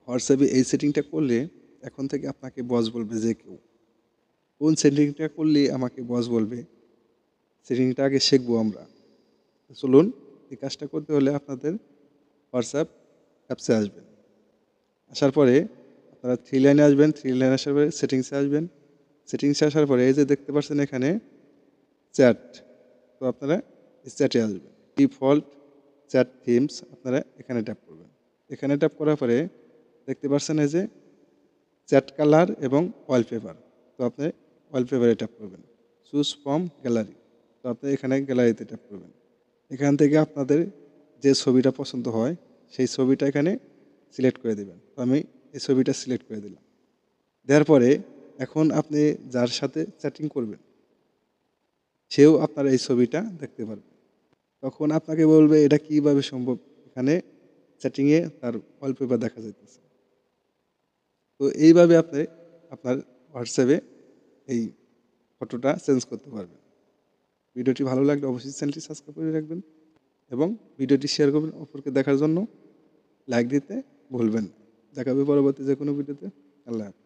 হোয়াটসঅ্যাপে এই সেটিংটা করলে এখন থেকে আপনাকে বস বলবে যে কেউ। কোন সেটিংটা করলে আমাকে বস বলবে, সেটিংটা আগে শিখবো আমরা। চলুন, এই কাজটা করতে হলে আপনাদের হোয়াটসঅ্যাপ অ্যাপসে আসবেন। আসার পরে আপনারা থ্রি লাইনে আসবেন, থ্রি লাইনে আসার পরে সেটিংসে আসবেন। সেটিংসে আসার পরে এই যে দেখতে পাচ্ছেন এখানে চ্যাট, তো আপনারা চ্যাটে আসবেন। ডিফল্ট চ্যাট থিমস আপনারা এখানে ট্যাপ করবেন। এখানে ট্যাপ করার পরে দেখতে পাচ্ছেন এই যে চ্যাট কালার এবং ওয়ালপেপার, তো আপনি ওয়ালপেপারে ট্যাপ করবেন। চুজ ফ্রম গ্যালারি, তো আপনি এখানে গ্যালারিতে ট্যাপ করবেন। এখান থেকে আপনাদের যে ছবিটা পছন্দ হয় সেই ছবিটা এখানে সিলেক্ট করে দেবেন। তো আমি এই ছবিটা সিলেক্ট করে দিলাম। দেওয়ার পরে এখন আপনি যার সাথে চ্যাটিং করবেন সেও আপনার এই ছবিটা দেখতে পারবে। তখন আপনাকে বলবে এটা কীভাবে সম্ভব, এখানে চ্যাটিংয়ে তার ওয়ালপেপার দেখা যাইতেছে। তো এইভাবে আপনি আপনার হোয়াটসঅ্যাপে এই ফটোটা চেঞ্জ করতে পারবেন। ভিডিওটি ভালো লাগলে অবশ্যই চ্যানেলটি সাবস্ক্রাইব করে রাখবেন এবং ভিডিওটি শেয়ার করবেন অপরকে দেখার জন্য। লাইক দিতে ভুলবেন না। দেখা হবে পরবর্তী যে কোনো ভিডিওতে। আল্লাহ হাফেজ।